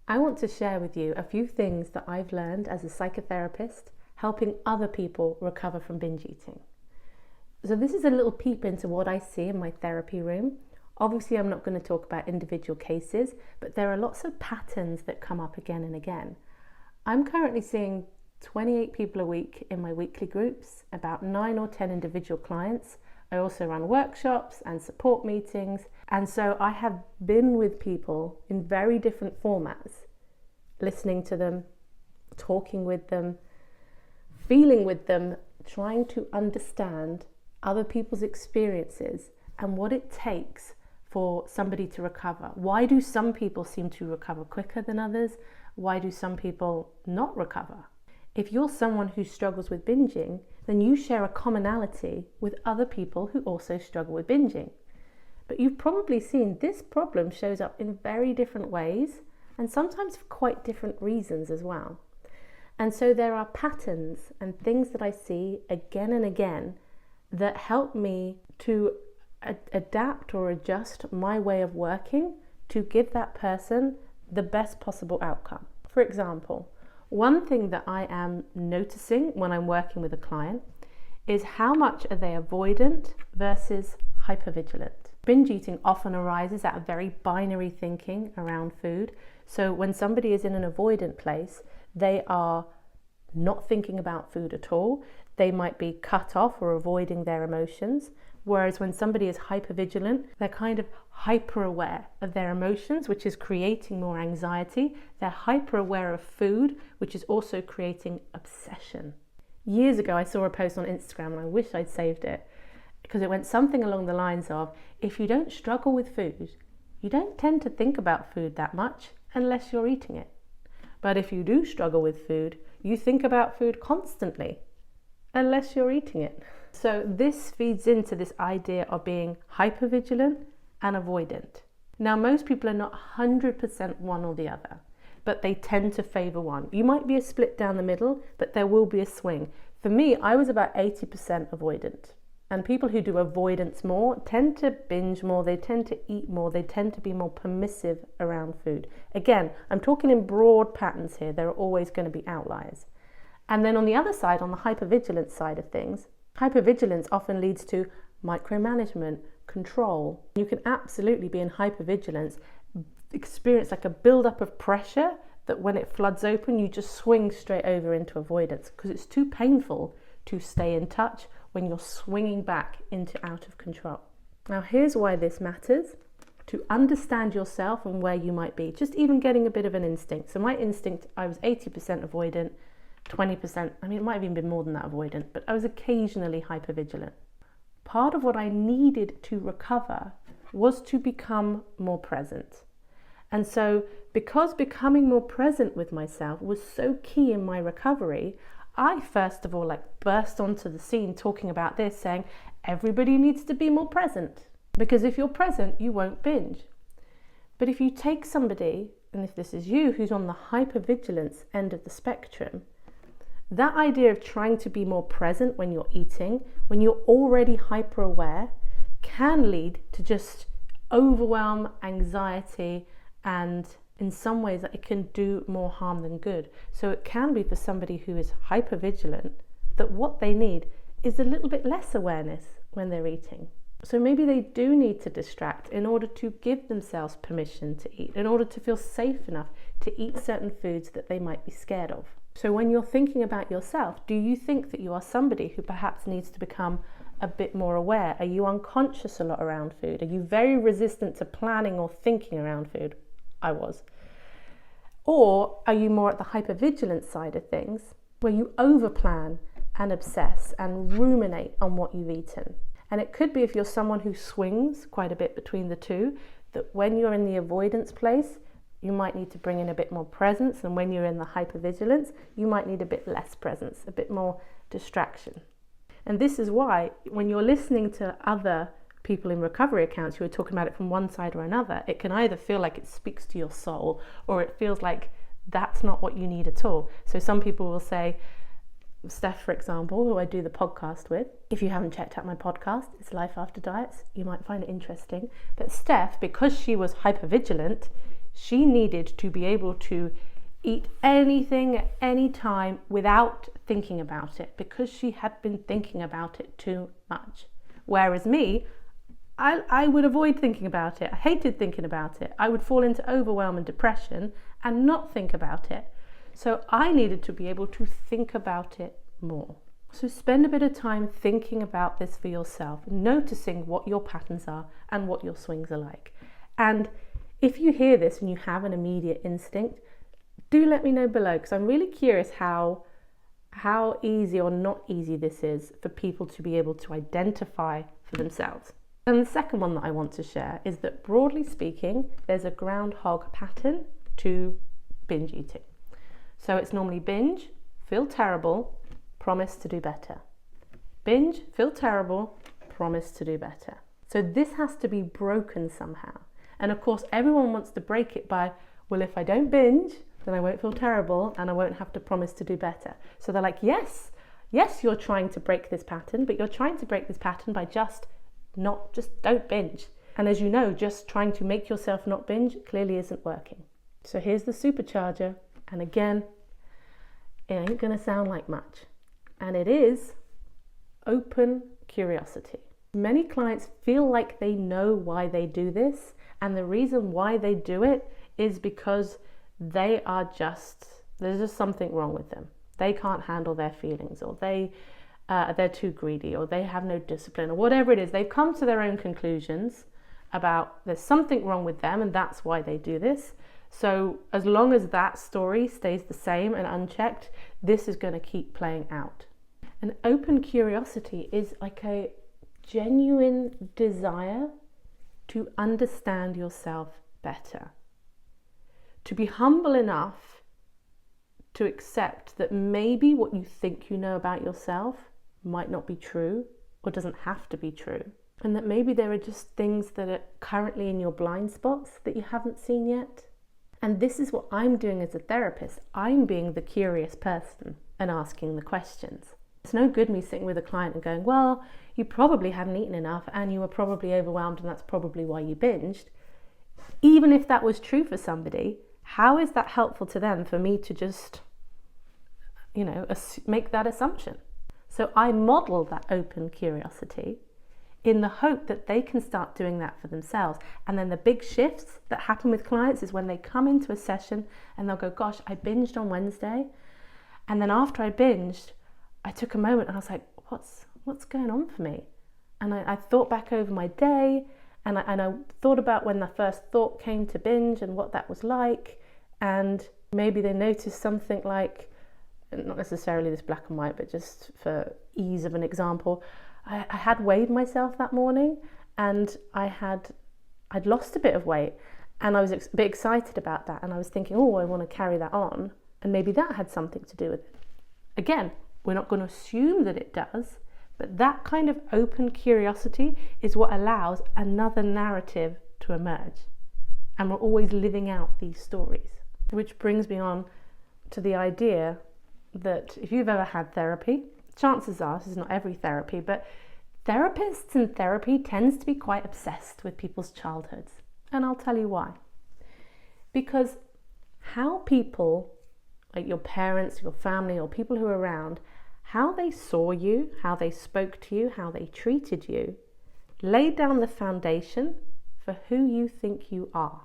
I want to share with you a few things that I've learned as a psychotherapist helping other people recover from binge eating. So this is a little peep into what I see in my therapy room. Obviously, I'm not going to talk about individual cases, but there are lots of patterns that come up again and again. I'm currently seeing 28 people a week in my weekly groups, about 9 or 10 individual clients. I also run workshops and support meetings. And so I have been with people in very different formats, listening to them, talking with them, feeling with them, trying to understand other people's experiences and what it takes for somebody to recover. Why do some people seem to recover quicker than others? Why do some people not recover? If you're someone who struggles with binging, then you share a commonality with other people who also struggle with binging. But you've probably seen this problem shows up in very different ways and sometimes for quite different reasons as well. And so there are patterns and things that I see again and again that help me to adapt or adjust my way of working to give that person the best possible outcome. For example, one thing that I am noticing when I'm working with a client is how much are they avoidant versus hypervigilant. Binge eating often arises out of very binary thinking around food. So when somebody is in an avoidant place, they are not thinking about food at all. They might be cut off or avoiding their emotions. Whereas when somebody is hypervigilant, they're kind of hyper aware of their emotions, which is creating more anxiety. They're hyper aware of food, which is also creating obsession. Years ago, I saw a post on Instagram and I wish I'd saved it because it went something along the lines of, if you don't struggle with food, you don't tend to think about food that much unless you're eating it. But if you do struggle with food, you think about food constantly unless you're eating it. So this feeds into this idea of being hypervigilant and avoidant. Now, most people are not 100% one or the other, but they tend to favor one. You might be a split down the middle, but there will be a swing. For me, I was about 80% avoidant. And people who do avoidance more tend to binge more, they tend to eat more, they tend to be more permissive around food. Again, I'm talking in broad patterns here. There are always going to be outliers. And then on the other side, on the hypervigilance side of things, hypervigilance often leads to micromanagement, control. You can absolutely be in hypervigilance, experience like a build-up of pressure that when it floods open, you just swing straight over into avoidance because it's too painful to stay in touch when you're swinging back into out of control. Now, here's why this matters. To understand yourself and where you might be, just even getting a bit of an instinct. So my instinct, I was 80% avoidant, 20%, it might have even been more than that avoidant, but I was occasionally hypervigilant. Part of what I needed to recover was to become more present. And so because becoming more present with myself was so key in my recovery, I first of all burst onto the scene talking about this, saying everybody needs to be more present, because if you're present, you won't binge. But if you take somebody, and if this is you, who's on the hypervigilance end of the spectrum, that idea of trying to be more present when you're eating, when you're already hyper aware, can lead to just overwhelm, anxiety, and in some ways it can do more harm than good. So it can be for somebody who is hypervigilant that what they need is a little bit less awareness when they're eating. So maybe they do need to distract in order to give themselves permission to eat, in order to feel safe enough to eat certain foods that they might be scared of. So when you're thinking about yourself, do you think that you are somebody who perhaps needs to become a bit more aware? Are you unconscious a lot around food? Are you very resistant to planning or thinking around food? I was. Or are you more at the hypervigilance side of things, where you overplan and obsess and ruminate on what you've eaten? And it could be, if you're someone who swings quite a bit between the two, that when you're in the avoidance place, you might need to bring in a bit more presence, and when you're in the hypervigilance, you might need a bit less presence, a bit more distraction. And this is why when you're listening to other people in recovery accounts who are talking about it from one side or another, it can either feel like it speaks to your soul, or it feels like that's not what you need at all. So some people will say, Steph, for example, who I do the podcast with, if you haven't checked out my podcast, it's Life After Diets, you might find it interesting. But Steph, because she was hypervigilant, She needed to be able to eat anything at any time without thinking about it, because she had been thinking about it too much. Whereas me, I would avoid thinking about it. I hated thinking about it. I would fall into overwhelm and depression and not think about it. So I needed to be able to think about it more. So spend a bit of time thinking about this for yourself, noticing what your patterns are and what your swings are like. And if you hear this and you have an immediate instinct, do let me know below, because I'm really curious how easy or not easy this is for people to be able to identify for themselves. And the second one that I want to share is that, broadly speaking, there's a groundhog pattern to binge eating. So it's normally binge, feel terrible, promise to do better. Binge, feel terrible, promise to do better. So this has to be broken somehow. And of course, everyone wants to break it by, well, if I don't binge, then I won't feel terrible and I won't have to promise to do better. So they're like, yes, you're trying to break this pattern, but you're trying to break this pattern by just don't binge. And as you know, just trying to make yourself not binge clearly isn't working. So here's the supercharger. And again, it ain't gonna sound like much. And it is open curiosity. Many clients feel like they know why they do this. And the reason why they do it is because there's just something wrong with them. They can't handle their feelings, or they're too greedy, or they have no discipline, or whatever it is. They've come to their own conclusions about there's something wrong with them, and that's why they do this. So as long as that story stays the same and unchecked, this is going to keep playing out. And open curiosity is like a genuine desire to understand yourself better. To be humble enough to accept that maybe what you think you know about yourself might not be true, or doesn't have to be true. And that maybe there are just things that are currently in your blind spots that you haven't seen yet. And this is what I'm doing as a therapist. I'm being the curious person and asking the questions. It's no good me sitting with a client and going, well, you probably hadn't eaten enough and you were probably overwhelmed and that's probably why you binged. Even if that was true for somebody, how is that helpful to them for me to just, make that assumption? So I model that open curiosity in the hope that they can start doing that for themselves. And then the big shifts that happen with clients is when they come into a session and they'll go, gosh, I binged on Wednesday. And then after I binged, I took a moment and I was like, what's going on for me? And I thought back over my day, and I thought about when the first thought came to binge and what that was like. And maybe they noticed something like, not necessarily this black and white, but just for ease of an example, I had weighed myself that morning and I'd lost a bit of weight, and I was a bit excited about that, and I was thinking, oh, I want to carry that on, and maybe that had something to do with it. Again, we're not going to assume that it does, but that kind of open curiosity is what allows another narrative to emerge, and we're always living out these stories. Which brings me on to the idea that if you've ever had therapy, chances are, this is not every therapy, but therapists in therapy tends to be quite obsessed with people's childhoods. And I'll tell you why. Because how people, like your parents, your family, or people who are around, how they saw you, how they spoke to you, how they treated you, laid down the foundation for who you think you are.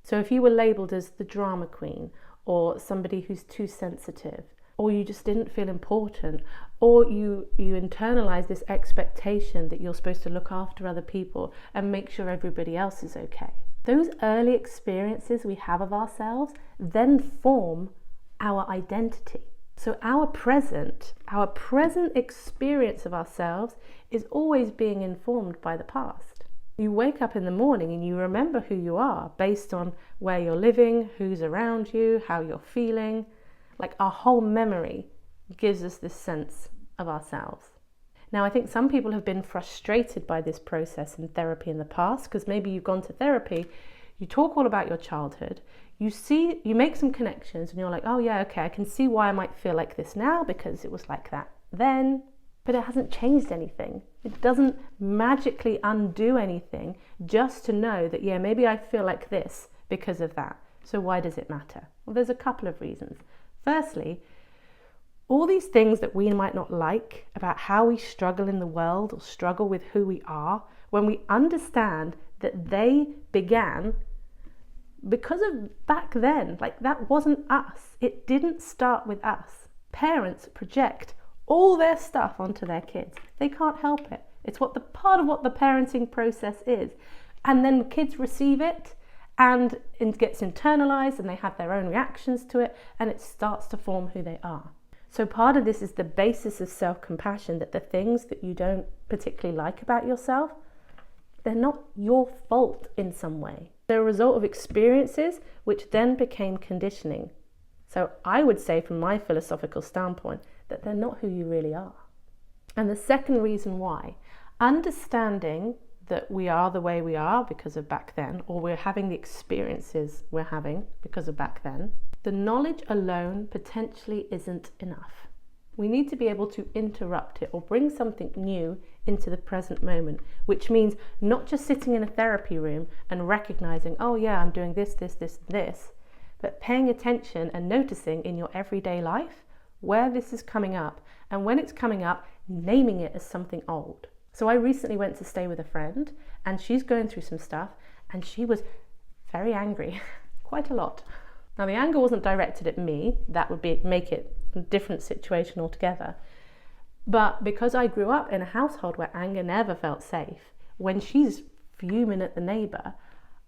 So if you were labelled as the drama queen, or somebody who's too sensitive, or you just didn't feel important, or you internalize this expectation that you're supposed to look after other people and make sure everybody else is okay. Those early experiences we have of ourselves then form our identity. So our present experience of ourselves is always being informed by the past. You wake up in the morning and you remember who you are based on where you're living, who's around you, how you're feeling. Like our whole memory gives us this sense of ourselves. Now, I think some people have been frustrated by this process in therapy in the past, because maybe you've gone to therapy, you talk all about your childhood, you make some connections and you're like, oh yeah, okay, I can see why I might feel like this now because it was like that then, but it hasn't changed anything. It doesn't magically undo anything just to know that, yeah, maybe I feel like this because of that. So why does it matter? Well, there's a couple of reasons. Firstly, all these things that we might not like about how we struggle in the world or struggle with who we are, when we understand that they began because of back then, like that wasn't us. It didn't start with us. Parents project all their stuff onto their kids. They can't help it. It's part of what the parenting process is. And then the kids receive it and it gets internalized and they have their own reactions to it and it starts to form who they are. So part of this is the basis of self-compassion, that the things that you don't particularly like about yourself, they're not your fault in some way. They're a result of experiences which then became conditioning. So I would say from my philosophical standpoint that they're not who you really are. And the second reason why, understanding that we are the way we are because of back then, or we're having the experiences we're having because of back then, the knowledge alone potentially isn't enough. We need to be able to interrupt it or bring something new into the present moment, which means not just sitting in a therapy room and recognizing, oh yeah, I'm doing this, but paying attention and noticing in your everyday life where this is coming up, and when it's coming up, naming it as something old. So I recently went to stay with a friend and she's going through some stuff and she was very angry, quite a lot. Now the anger wasn't directed at me, that would make it a different situation altogether. But because I grew up in a household where anger never felt safe, when she's fuming at the neighbour,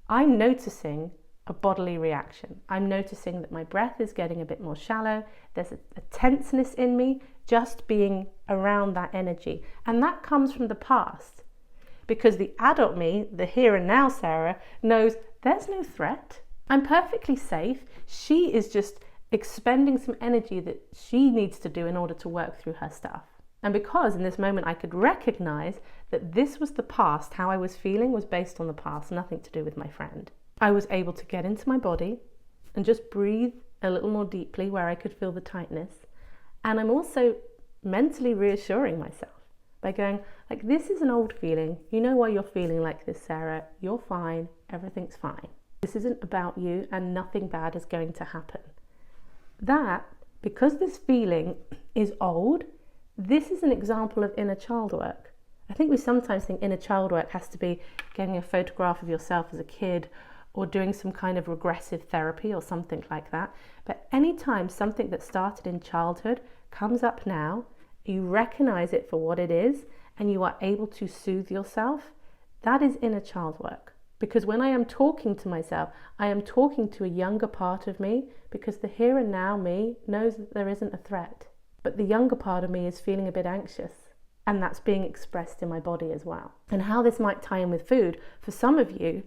I'm noticing a bodily reaction. I'm noticing that my breath is getting a bit more shallow. There's a tenseness in me just being around that energy. And that comes from the past. Because the adult me, the here and now Sarah, knows there's no threat. I'm perfectly safe. She is just expending some energy that she needs to do in order to work through her stuff. And because in this moment I could recognize that this was the past, how I was feeling was based on the past, nothing to do with my friend. I was able to get into my body and just breathe a little more deeply where I could feel the tightness. And I'm also mentally reassuring myself by going, like, this is an old feeling. You know why you're feeling like this, Sarah. You're fine. Everything's fine. This isn't about you and nothing bad is going to happen. That, because this feeling is old, this is an example of inner child work. I think we sometimes think inner child work has to be getting a photograph of yourself as a kid or doing some kind of regressive therapy or something like that. But anytime something that started in childhood comes up now, you recognize it for what it is and you are able to soothe yourself, that is inner child work. Because when I am talking to myself, I am talking to a younger part of me, because the here and now me knows that there isn't a threat. But the younger part of me is feeling a bit anxious, and that's being expressed in my body as well. And how this might tie in with food, for some of you,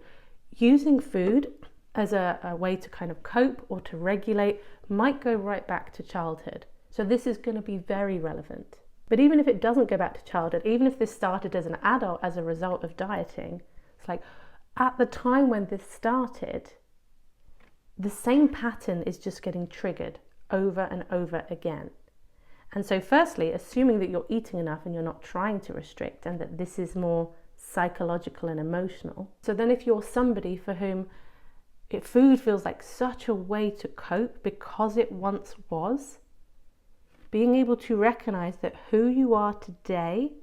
using food as a way to kind of cope or to regulate might go right back to childhood. So this is going to be very relevant. But even if it doesn't go back to childhood, even if this started as an adult as a result of dieting, it's like at the time when this started, the same pattern is just getting triggered over and over again. And so firstly, assuming that you're eating enough and you're not trying to restrict and that this is more psychological and emotional. So then if you're somebody for whom food feels like such a way to cope because it once was, being able to recognize that who you are today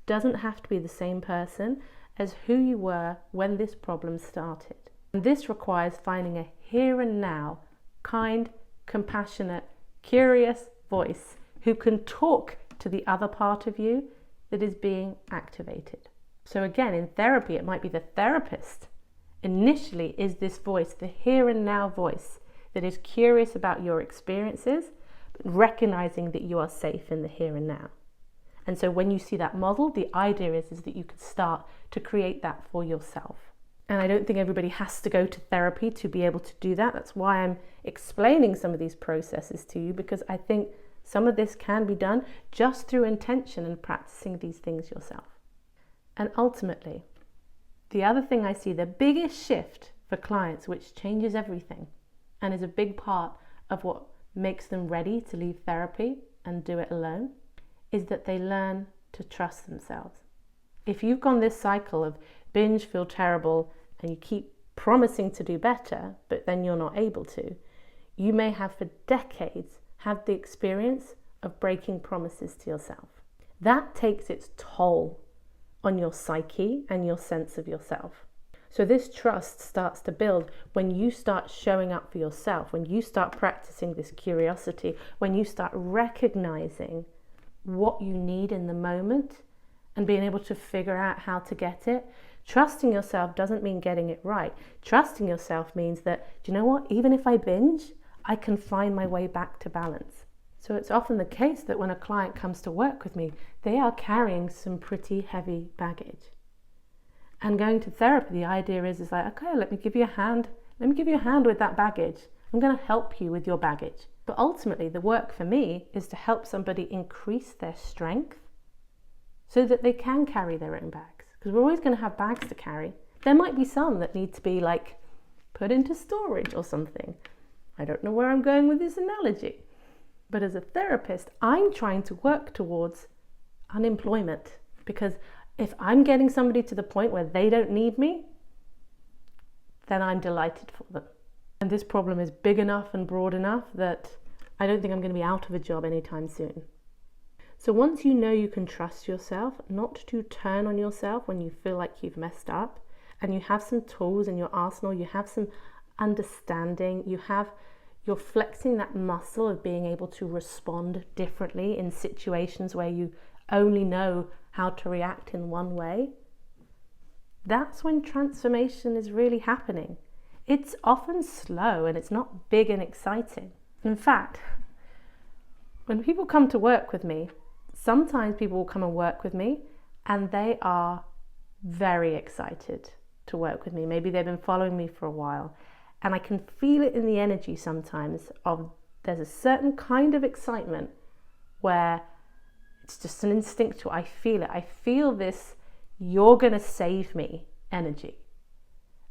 doesn't have to be the same person as who you were when this problem started. And this requires finding a here and now, kind, compassionate, curious voice who can talk to the other part of you that is being activated. So again, in therapy, it might be the therapist initially is this voice, the here and now voice that is curious about your experiences, but recognizing that you are safe in the here and now. And so when you see that model, the idea is that you can start to create that for yourself. And I don't think everybody has to go to therapy to be able to do that. That's why I'm explaining some of these processes to you, because I think some of this can be done just through intention and practicing these things yourself. And ultimately, the other thing I see, the biggest shift for clients, which changes everything and is a big part of what makes them ready to leave therapy and do it alone, is that they learn to trust themselves. If you've gone this cycle of binge, feel terrible, and you keep promising to do better, but then you're not able to. You may have for decades had the experience of breaking promises to yourself. That takes its toll on your psyche and your sense of yourself. So this trust starts to build when you start showing up for yourself, when you start practicing this curiosity, when you start recognizing what you need in the moment and being able to figure out how to get it. Trusting yourself doesn't mean getting it right. Trusting yourself means that, do you know what? Even if I binge, I can find my way back to balance. So it's often the case that when a client comes to work with me, they are carrying some pretty heavy baggage. And going to therapy, the idea is like, okay, let me give you a hand. Let me give you a hand with that baggage. I'm going to help you with your baggage. But ultimately, the work for me is to help somebody increase their strength so that they can carry their own bags. Because we're always going to have bags to carry. There might be some that need to be like put into storage or something. I don't know where I'm going with this analogy. But as a therapist, I'm trying to work towards unemployment, because if I'm getting somebody to the point where they don't need me, then I'm delighted for them. And this problem is big enough and broad enough that I don't think I'm going to be out of a job anytime soon. So once you know you can trust yourself, not to turn on yourself when you feel like you've messed up, and you have some tools in your arsenal, you have some understanding, you're flexing that muscle of being able to respond differently in situations where you only know how to react in one way, that's when transformation is really happening. It's often slow and it's not big and exciting. In fact, when people come to work with me, sometimes people will come and work with me and they are very excited to work with me. Maybe they've been following me for a while, and I can feel it in the energy sometimes of there's a certain kind of excitement where it's just an instinctual, I feel it. I feel this, you're going to save me energy.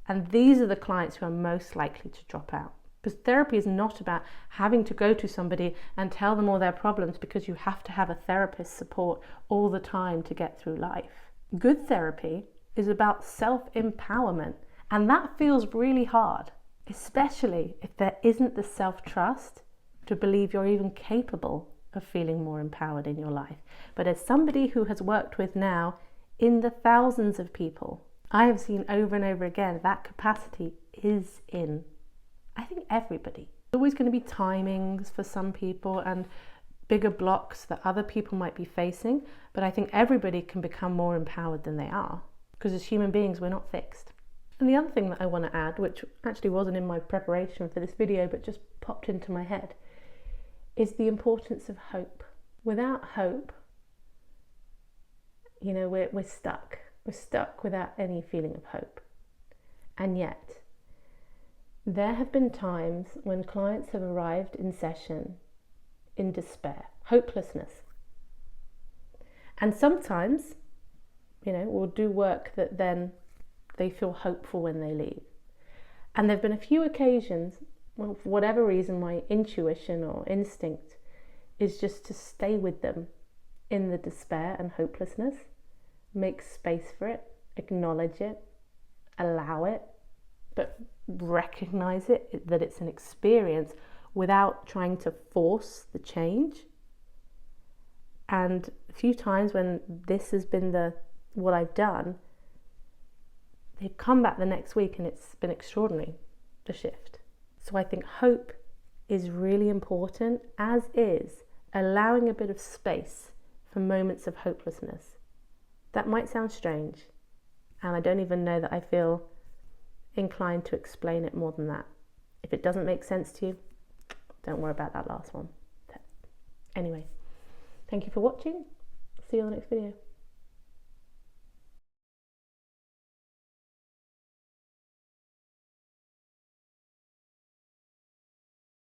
And these are the clients who are most likely to drop out. Because therapy is not about having to go to somebody and tell them all their problems, because you have to have a therapist support all the time to get through life. Good therapy is about self-empowerment, and that feels really hard, especially if there isn't the self-trust to believe you're even capable of feeling more empowered in your life. But as somebody who has worked with now in the thousands of people, I have seen over and over again that capacity is in, I think, everybody. There's always going to be timings for some people and bigger blocks that other people might be facing, but I think everybody can become more empowered than they are, because as human beings, we're not fixed. And the other thing that I want to add, which actually wasn't in my preparation for this video, but just popped into my head, is the importance of hope. Without hope, we're stuck. We're stuck without any feeling of hope. And yet, there have been times when clients have arrived in session in despair, hopelessness. And sometimes, we'll do work that then they feel hopeful when they leave. And there have been a few occasions, well, for whatever reason, my intuition or instinct is just to stay with them in the despair and hopelessness, make space for it, acknowledge it, allow it, but recognize it, that it's an experience without trying to force the change. And a few times when this has been what I've done, they've come back the next week and it's been extraordinary, the shift. So I think hope is really important, as is allowing a bit of space for moments of hopelessness. That might sound strange, and I don't even know that I feel inclined to explain it more than that. If it doesn't make sense to you, don't worry about that last one. Anyway, thank you for watching. See you on the next video.